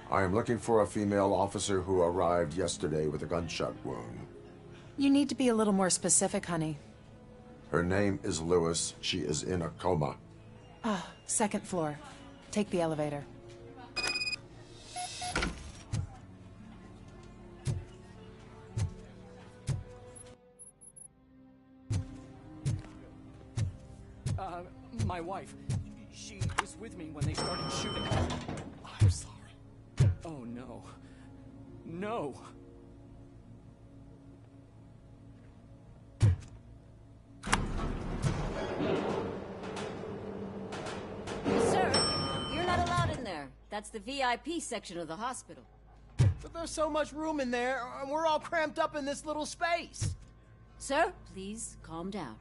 I am looking for a female officer who arrived yesterday with a gunshot wound. You need to be a little more specific, honey. Her name is Lewis. She is in a coma. Ah, second floor. Take the elevator. My wife. She was with me when they started shooting. I'm sorry. Oh, no. No. Sir, you're not allowed in there. That's the VIP section of the hospital. But there's so much room in there, and we're all cramped up in this little space. Sir, please calm down.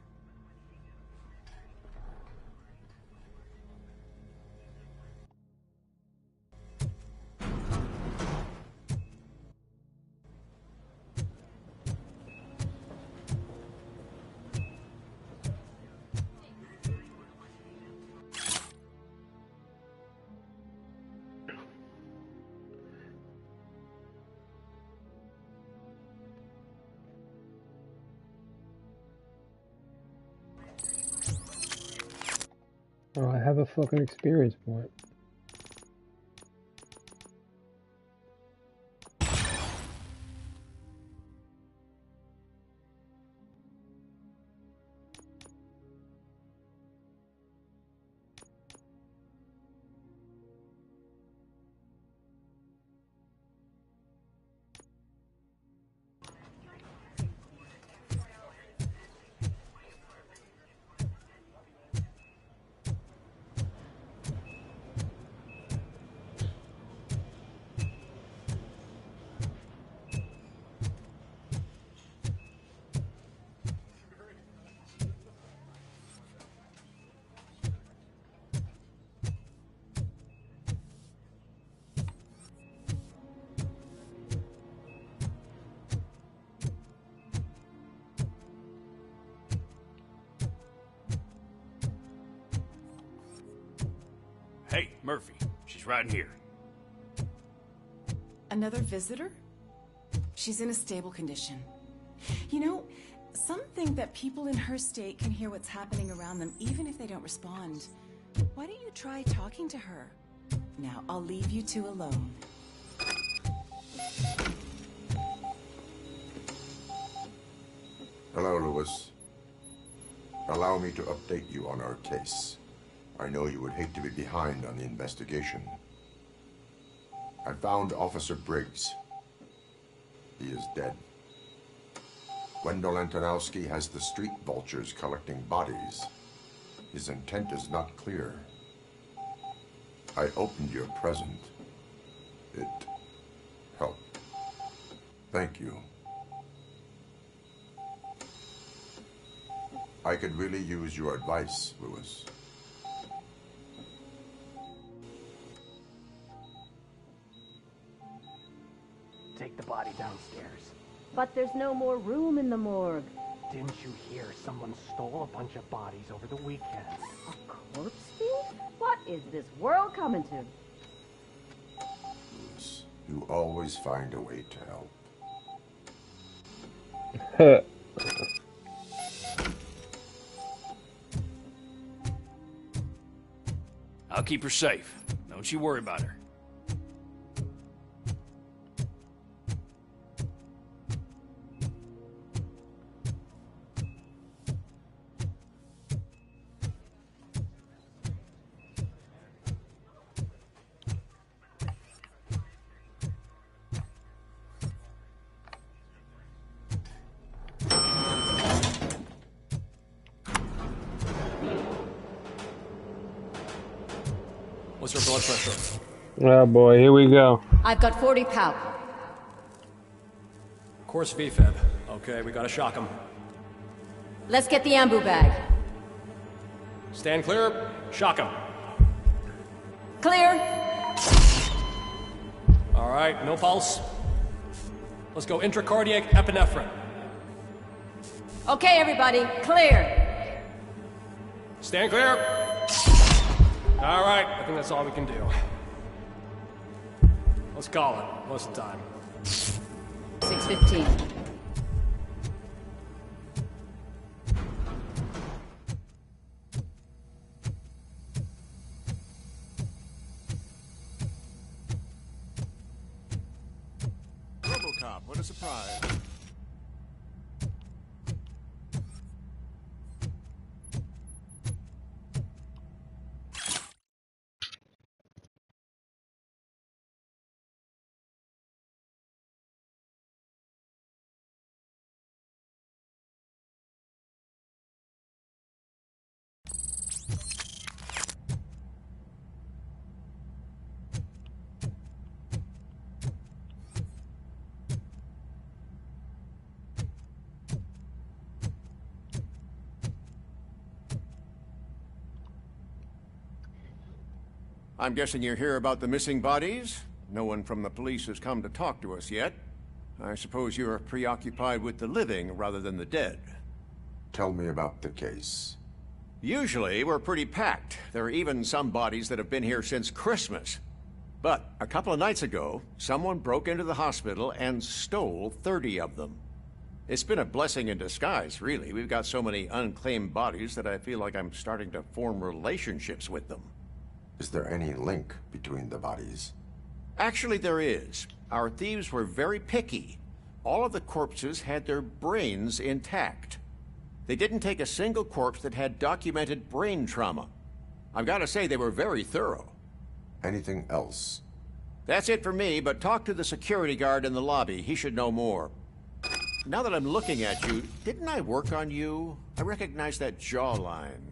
Oh, I have a fucking experience point. Hey, Murphy. She's right in here. Another visitor? She's in a stable condition. You know, some think that people in her state can hear what's happening around them even if they don't respond. Why don't you try talking to her? Now, I'll leave you two alone. Hello, Lewis. Allow me to update you on our case. I know you would hate to be behind on the investigation. I found Officer Briggs. He is dead. Wendell Antonowski has the street vultures collecting bodies. His intent is not clear. I opened your present. It helped. Thank you. I could really use your advice, Lewis. Take the body downstairs. But there's no more room in the morgue. Didn't you hear someone stole a bunch of bodies over the weekend? A corpse thief? What is this world coming to? Lewis, you always find a way to help. I'll keep her safe. Don't you worry about her. What's her blood pressure? Oh boy, here we go. I've got 40 pow. Course VFib. Okay, we gotta shock him. Let's get the ambu bag. Stand clear. Shock him. Clear. All right, no pulse. Let's go intracardiac epinephrine. Okay, everybody, clear. Stand clear. All right, I think that's all we can do. Let's call it. What's the time? 6:15. Robocop, what a surprise. I'm guessing you're here about the missing bodies? No one from the police has come to talk to us yet. I suppose you're preoccupied with the living rather than the dead. Tell me about the case. Usually, we're pretty packed. There are even some bodies that have been here since Christmas. But a couple of nights ago, someone broke into the hospital and stole 30 of them. It's been a blessing in disguise, really. We've got so many unclaimed bodies that I feel like I'm starting to form relationships with them. Is there any link between the bodies? Actually, there is. Our thieves were very picky. All of the corpses had their brains intact. They didn't take a single corpse that had documented brain trauma. I've got to say, they were very thorough. Anything else? That's it for me, but talk to the security guard in the lobby. He should know more. Now that I'm looking at you, didn't I work on you? I recognize that jawline.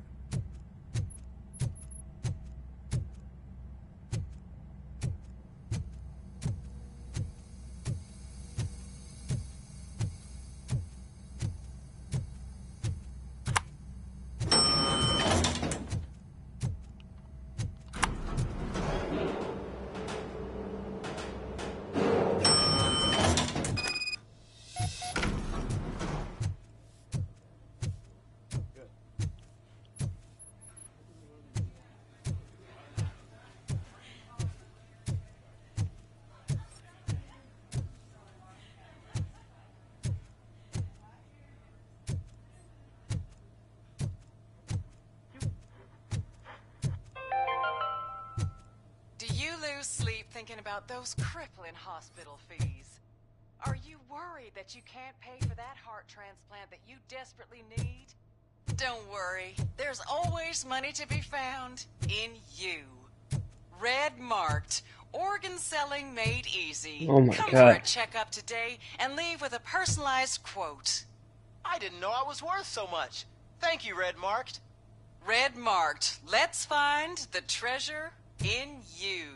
Thinking about those crippling hospital fees. Are you worried that you can't pay for that heart transplant that you desperately need? Don't worry, there's always money to be found in you. Red Marked, organ selling made easy. Oh my Come God. for a checkup today and leave with a personalized quote. I didn't know I was worth so much. Thank you, Red Marked. Red Marked, let's find the treasure in you.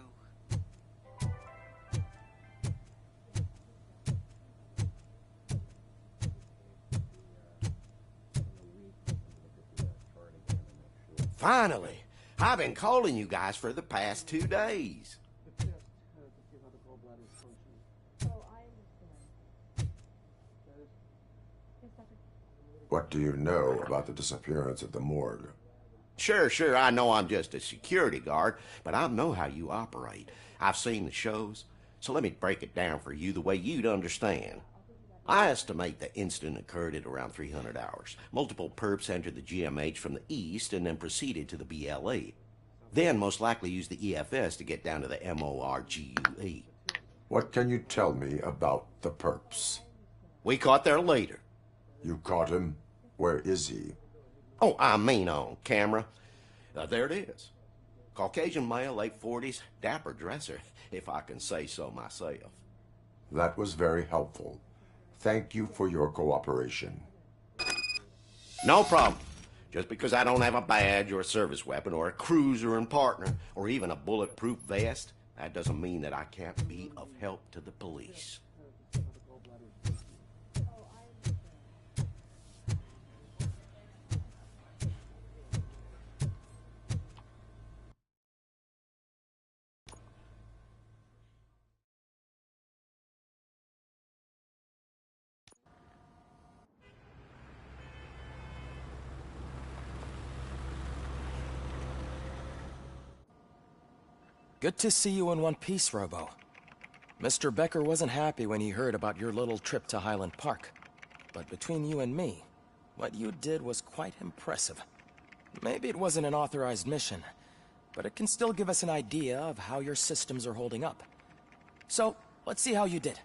Finally! I've been calling you guys for the past 2 days. What do you know about the disappearance at the morgue? Sure, I know I'm just a security guard, but I know how you operate. I've seen the shows, so let me break it down for you the way you'd understand. I estimate the incident occurred at around 300 hours. Multiple perps entered the GMH from the east and then proceeded to the BLE. Then most likely used the EFS to get down to the MORGUE. What can you tell me about the perps? We caught their leader. You caught him? Where is he? Oh, I mean on camera. There it is. Caucasian male, late 40s, dapper dresser, if I can say so myself. That was very helpful. Thank you for your cooperation. No problem. Just because I don't have a badge or a service weapon or a cruiser and partner or even a bulletproof vest, that doesn't mean that I can't be of help to the police. Good to see you in one piece, Robo. Mr. Becker wasn't happy when he heard about your little trip to Highland Park. But between you and me, what you did was quite impressive. Maybe it wasn't an authorized mission, but it can still give us an idea of how your systems are holding up. So, let's see how you did.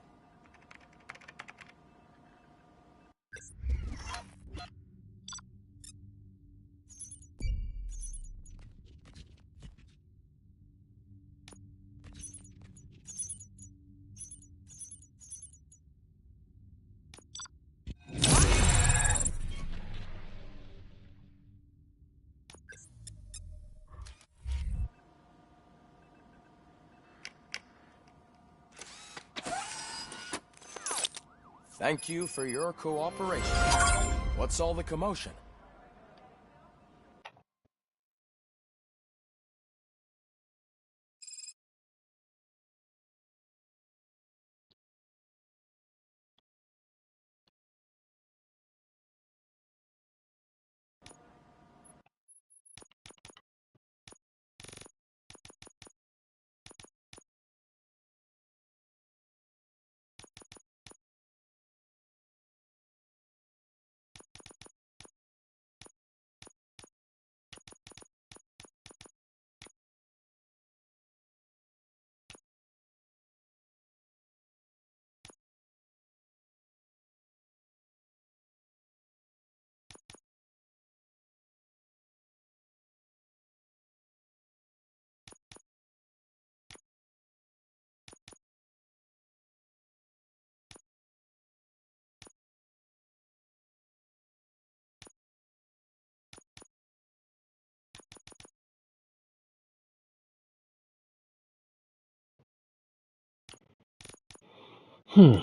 Thank you for your cooperation. What's all the commotion? Hmm.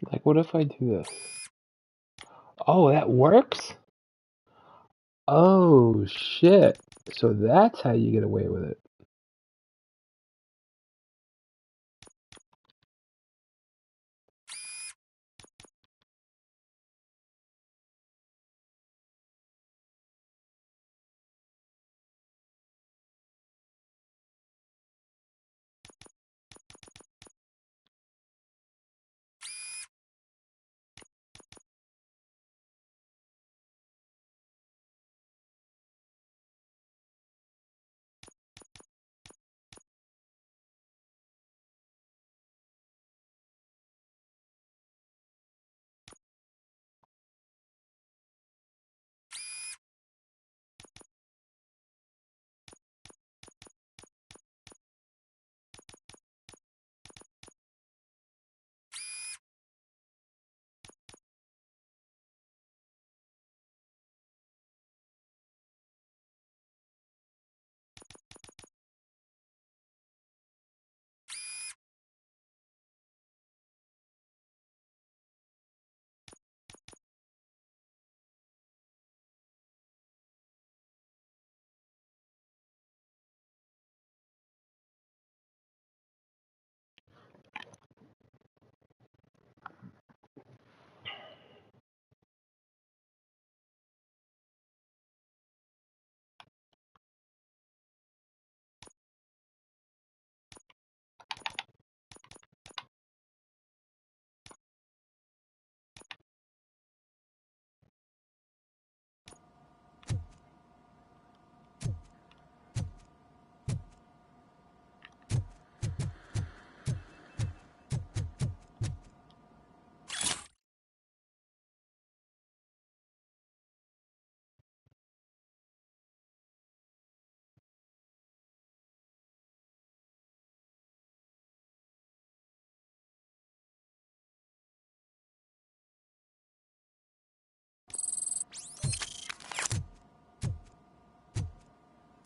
Like, what if I do this? Oh, that works? Oh, shit. So that's how you get away with it.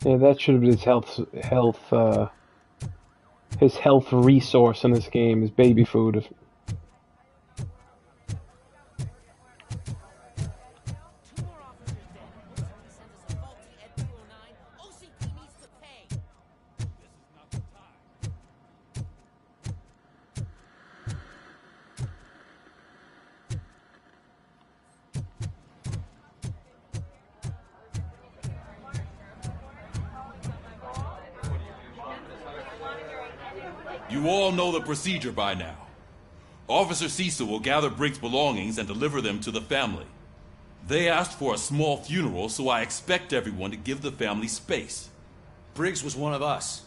Yeah, that should have been his health resource in this game is baby food. You all know the procedure by now. Officer Cecil will gather Briggs' belongings and deliver them to the family. They asked for a small funeral, so I expect everyone to give the family space. Briggs was one of us.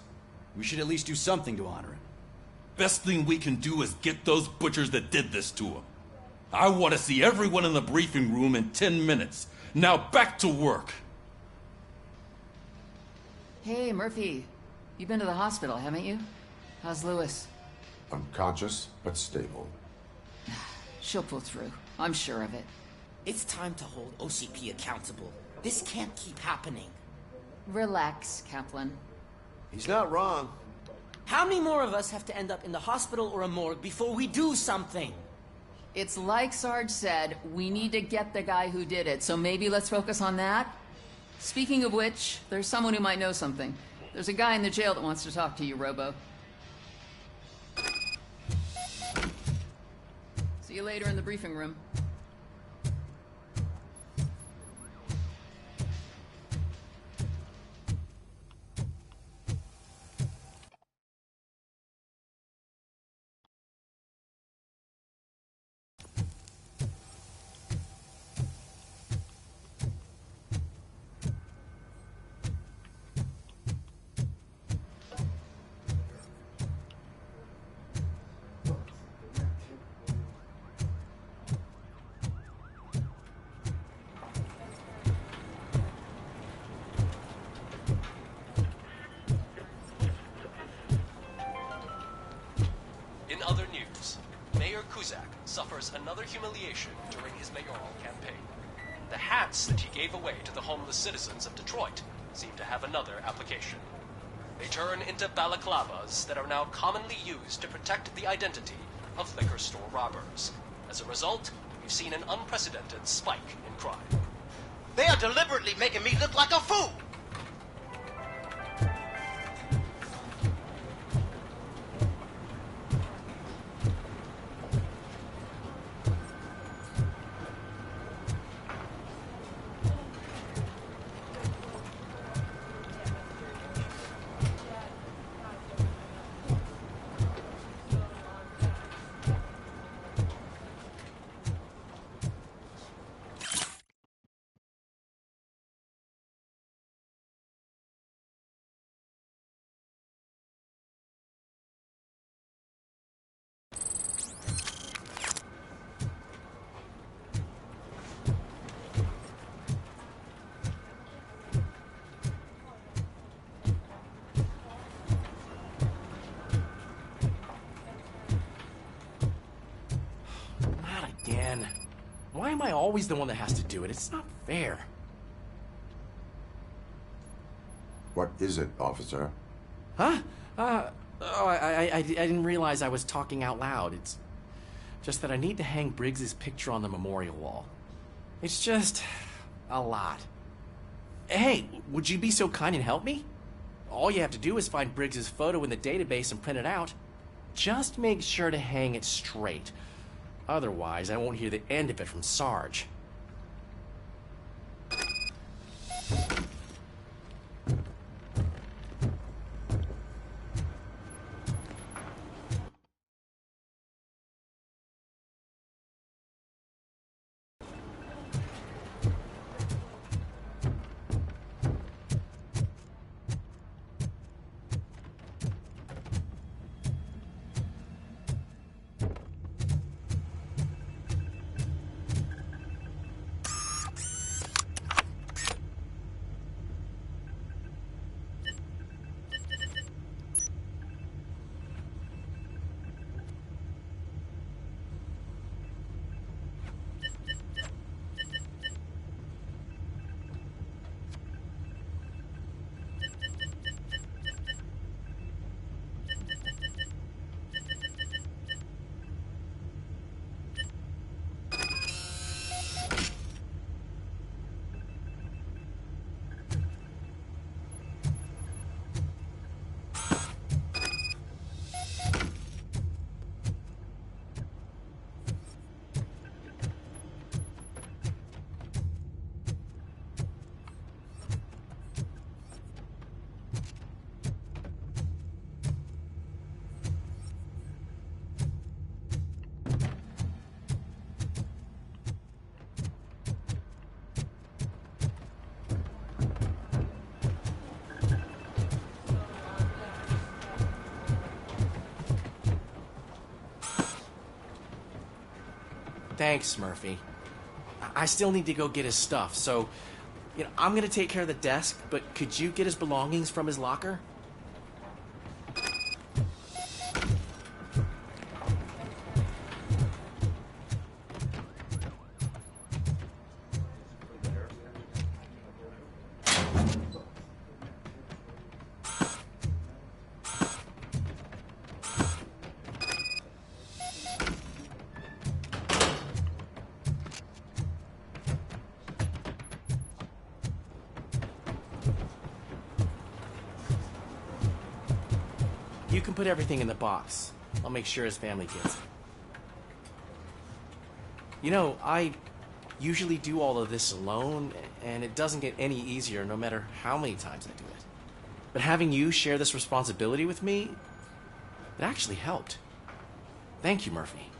We should at least do something to honor him. Best thing we can do is get those butchers that did this to him. I want to see everyone in the briefing room in 10 minutes. Now back to work. Hey, Murphy. You've been to the hospital, haven't you? How's Lewis? Unconscious, but stable. She'll pull through. I'm sure of it. It's time to hold OCP accountable. This can't keep happening. Relax, Kaplan. He's not wrong. How many more of us have to end up in the hospital or a morgue before we do something? It's like Sarge said, we need to get the guy who did it, so maybe let's focus on that? Speaking of which, there's someone who might know something. There's a guy in the jail that wants to talk to you, Robo. See you later in the briefing room. Suffers another humiliation during his mayoral campaign. The hats that he gave away to the homeless citizens of Detroit seem to have another application. They turn into balaclavas that are now commonly used to protect the identity of liquor store robbers. As a result, we've seen an unprecedented spike in crime. They are deliberately making me look like a fool! Not again. Why am I always the one that has to do it? It's not fair. What is it, officer? Huh? I didn't realize I was talking out loud. It's just that I need to hang Briggs's picture on the memorial wall. It's just a lot. Hey, would you be so kind and help me? All you have to do is find Briggs's photo in the database and print it out. Just make sure to hang it straight. Otherwise, I won't hear the end of it from Sarge. Thanks, Murphy. I still need to go get his stuff, so, I'm gonna take care of the desk, but could you get his belongings from his locker? You can put everything in the box. I'll make sure his family gets it. I usually do all of this alone, and it doesn't get any easier no matter how many times I do it. But having you share this responsibility with me, it actually helped. Thank you, Murphy.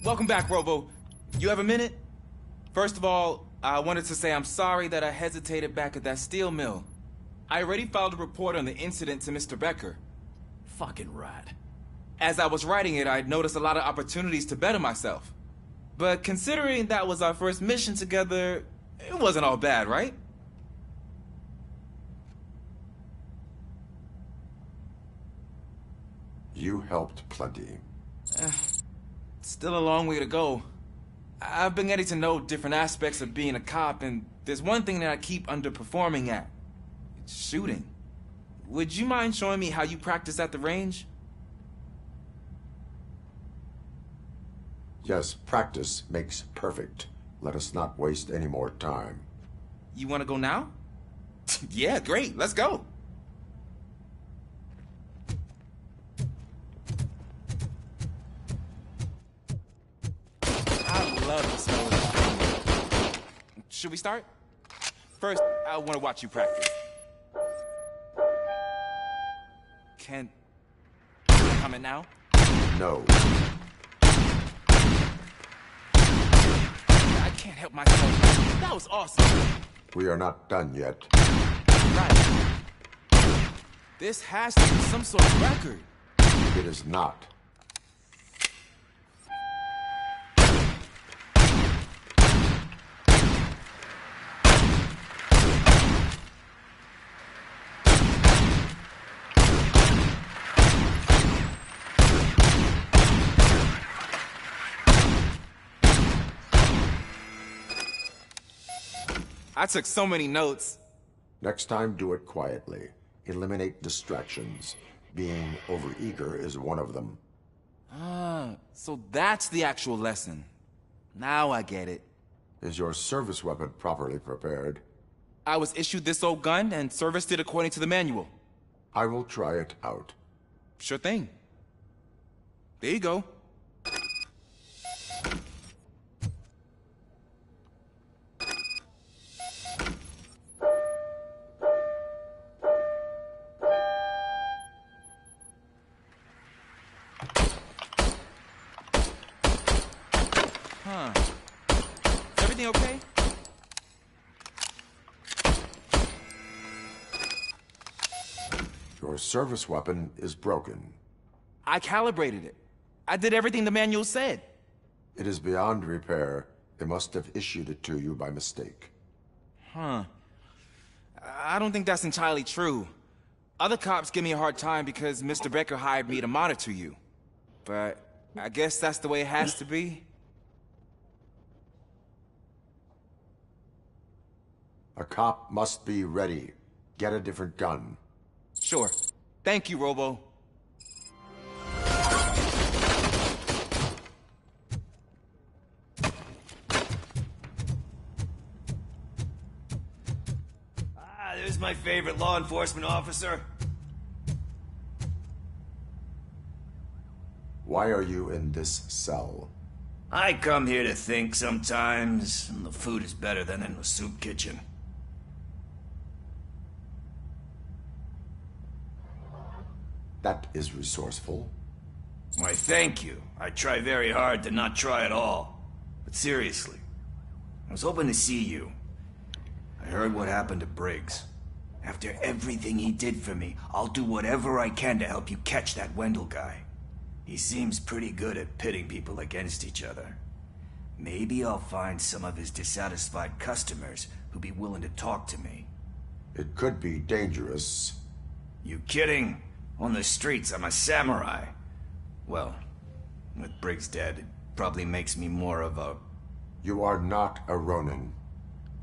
Welcome back, Robo. You have a minute? First of all, I wanted to say I'm sorry that I hesitated back at that steel mill. I already filed a report on the incident to Mr. Becker. Fucking rad. As I was writing it, I'd noticed a lot of opportunities to better myself. But considering that was our first mission together, it wasn't all bad, right? You helped plenty. Still a long way to go. I've been getting to know different aspects of being a cop, and there's one thing that I keep underperforming at. It's shooting. Would you mind showing me how you practice at the range? Yes, practice makes perfect. Let us not waste any more time. You want to go now? Yeah, great. Let's go. I love the smell of this. Should we start? First, I want to watch you practice. Can I comment now? No. I can't help myself. That was awesome. We are not done yet. Right. This has to be some sort of record. It is not. I took so many notes. Next time, do it quietly. Eliminate distractions. Being overeager is one of them. Ah, so that's the actual lesson. Now I get it. Is your service weapon properly prepared? I was issued this old gun and serviced it according to the manual. I will try it out. Sure thing. There you go. Huh. Is everything okay? Your service weapon is broken. I calibrated it. I did everything the manual said. It is beyond repair. They must have issued it to you by mistake. Huh. I don't think that's entirely true. Other cops give me a hard time because Mr. Becker hired me to monitor you. But I guess that's the way it has to be. A cop must be ready. Get a different gun. Sure. Thank you, Robo. There's my favorite law enforcement officer. Why are you in this cell? I come here to think sometimes, and the food is better than in the soup kitchen. That is resourceful. Why, thank you. I try very hard to not try at all. But seriously, I was hoping to see you. I heard what happened to Briggs. After everything he did for me, I'll do whatever I can to help you catch that Wendell guy. He seems pretty good at pitting people against each other. Maybe I'll find some of his dissatisfied customers who'd be willing to talk to me. It could be dangerous. You kidding? On the streets, I'm a samurai. Well, with Briggs dead, it probably makes me more of a... You are not a Ronin.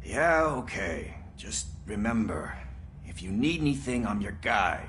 Yeah, okay. Just remember, if you need anything, I'm your guy.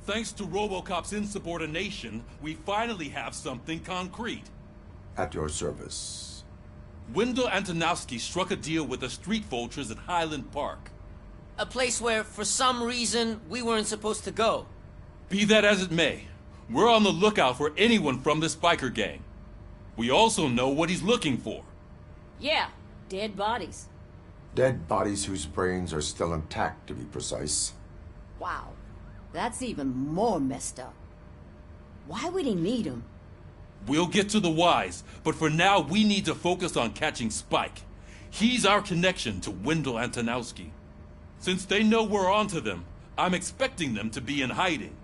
Thanks to Robocop's insubordination, we finally have something concrete. At your service. Wendell Antonowski struck a deal with the street vultures at Highland Park. A place where, for some reason, we weren't supposed to go. Be that as it may, we're on the lookout for anyone from this biker gang. We also know what he's looking for. Yeah, dead bodies. Dead bodies whose brains are still intact, to be precise. Wow, that's even more messed up. Why would he need them? We'll get to the whys, but for now we need to focus on catching Spike. He's our connection to Wendell Antonowski. Since they know we're onto them, I'm expecting them to be in hiding.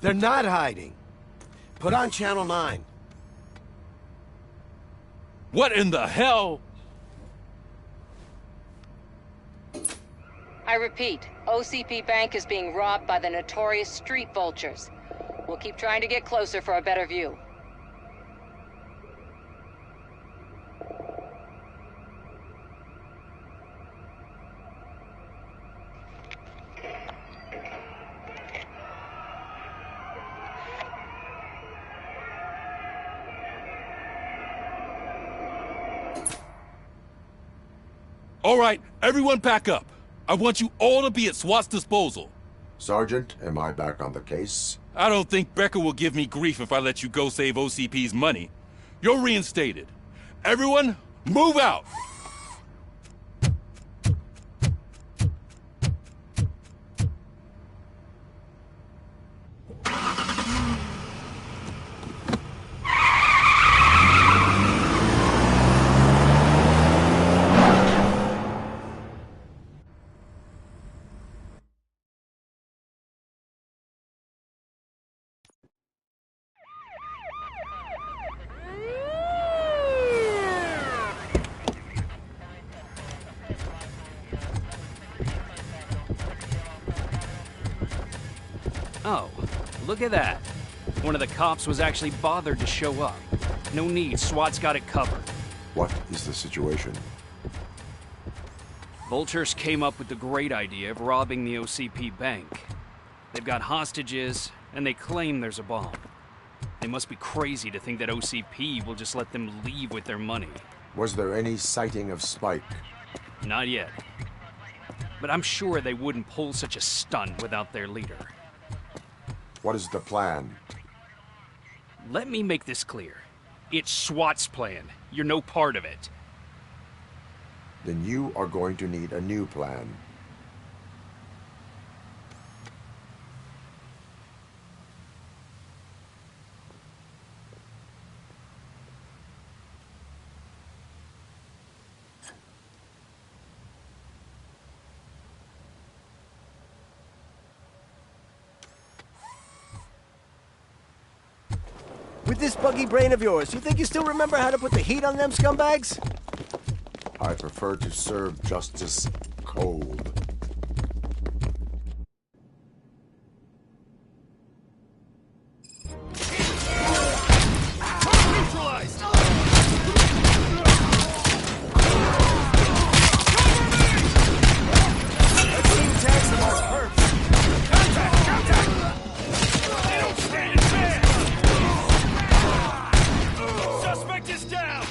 They're not hiding. Put on Channel 9. What in the hell? I repeat, OCP Bank is being robbed by the notorious street vultures. We'll keep trying to get closer for a better view. All right, everyone pack up. I want you all to be at SWAT's disposal. Sergeant, am I back on the case? I don't think Becker will give me grief if I let you go save OCP's money. You're reinstated. Everyone, move out! Oh, look at that. One of the cops was actually bothered to show up. No need, SWAT's got it covered. What is the situation? Vultures came up with the great idea of robbing the OCP bank. They've got hostages, and they claim there's a bomb. They must be crazy to think that OCP will just let them leave with their money. Was there any sighting of Spike? Not yet. But I'm sure they wouldn't pull such a stunt without their leader. What is the plan? Let me make this clear. It's SWAT's plan. You're no part of it. Then you are going to need a new plan. With this buggy brain of yours, you think you still remember how to put the heat on them scumbags? I prefer to serve justice cold. Neutralized! That team tags them as perps. Contact! Contact! They don't stand a chance! Suspect is down!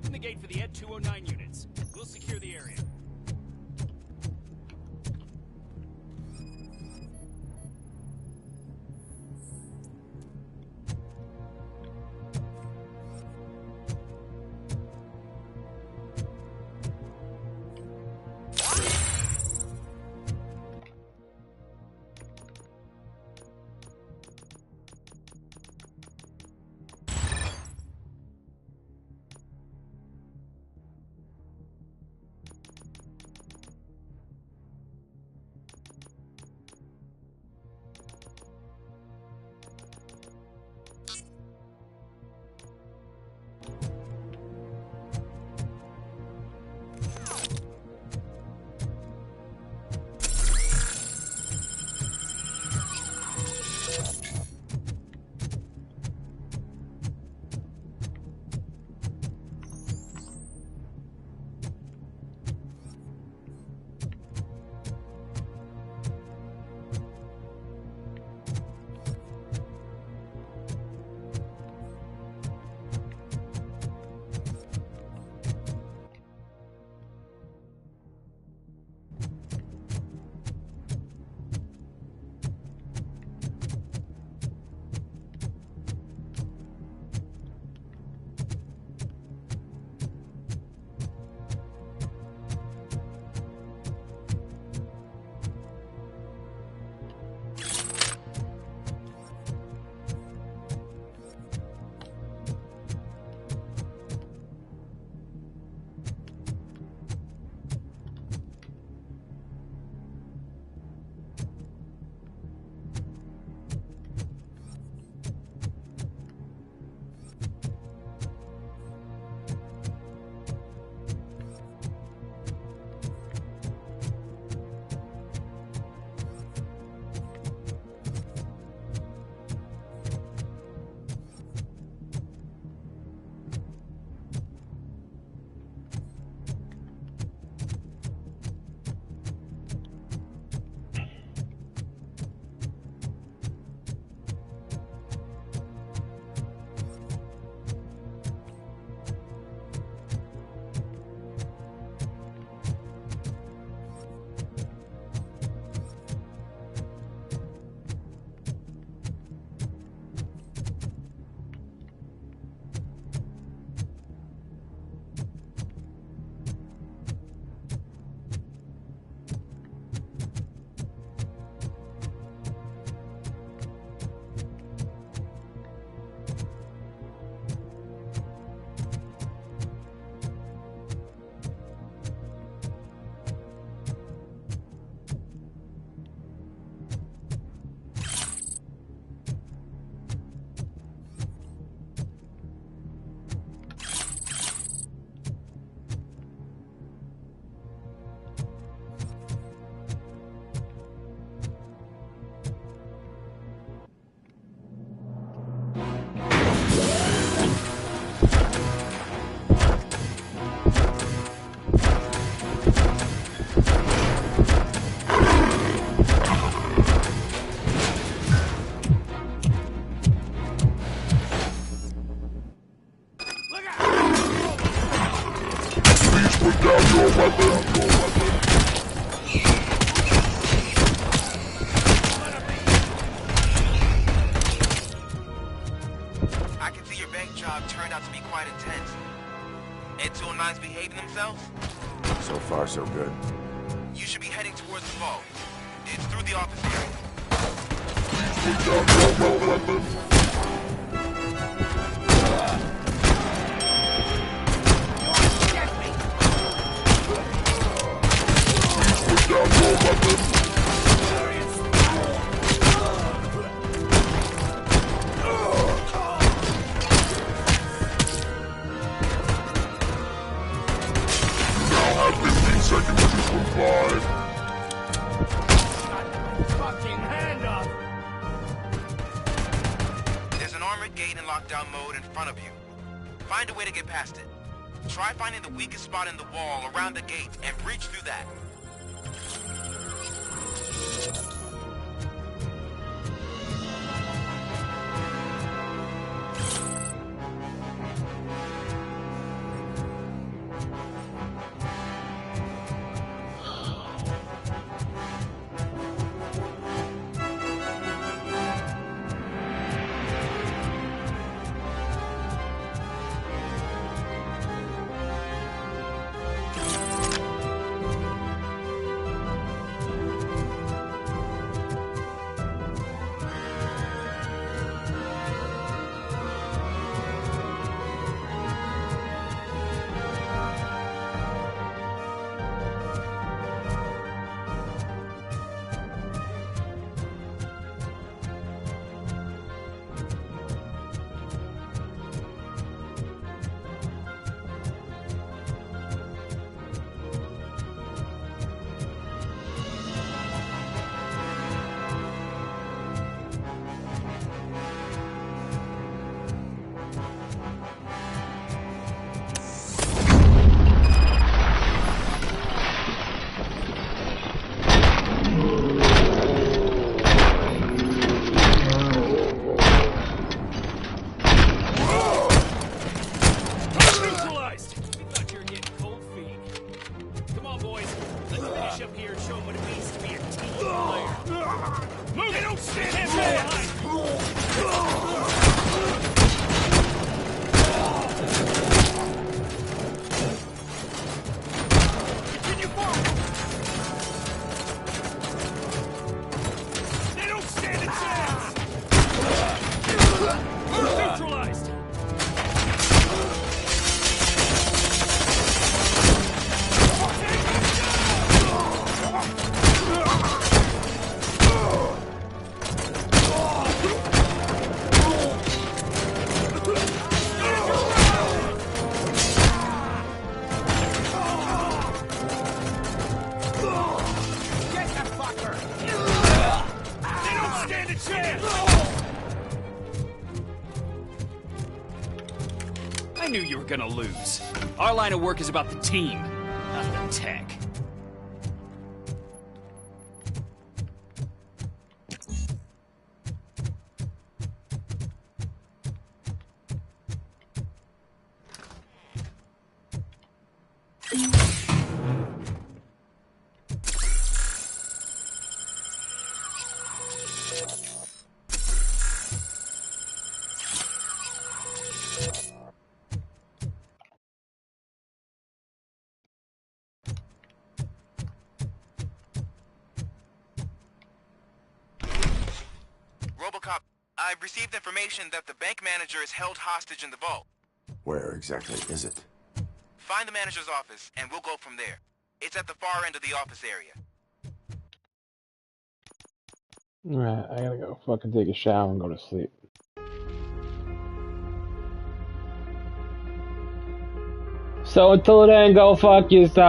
Open the gate for the Ed 209 units. We'll secure the area. I can see your bank job turned out to be quite intense. Ed 209's behaving themselves? So far, so good. You should be heading towards the vault. It's through the office area. There's an armored gate in lockdown mode in front of you. Find a way to get past it. Try finding the weakest spot in the wall around the gate and breach through that. you were gonna lose. Our line of work is about the team, not the tech. Robocop, I've received information that the bank manager is held hostage in the vault. Where exactly is it? Find the manager's office, and we'll go from there. It's at the far end of the office area. Alright, I gotta go fucking take a shower and go to sleep. So until then, go fuck yourself.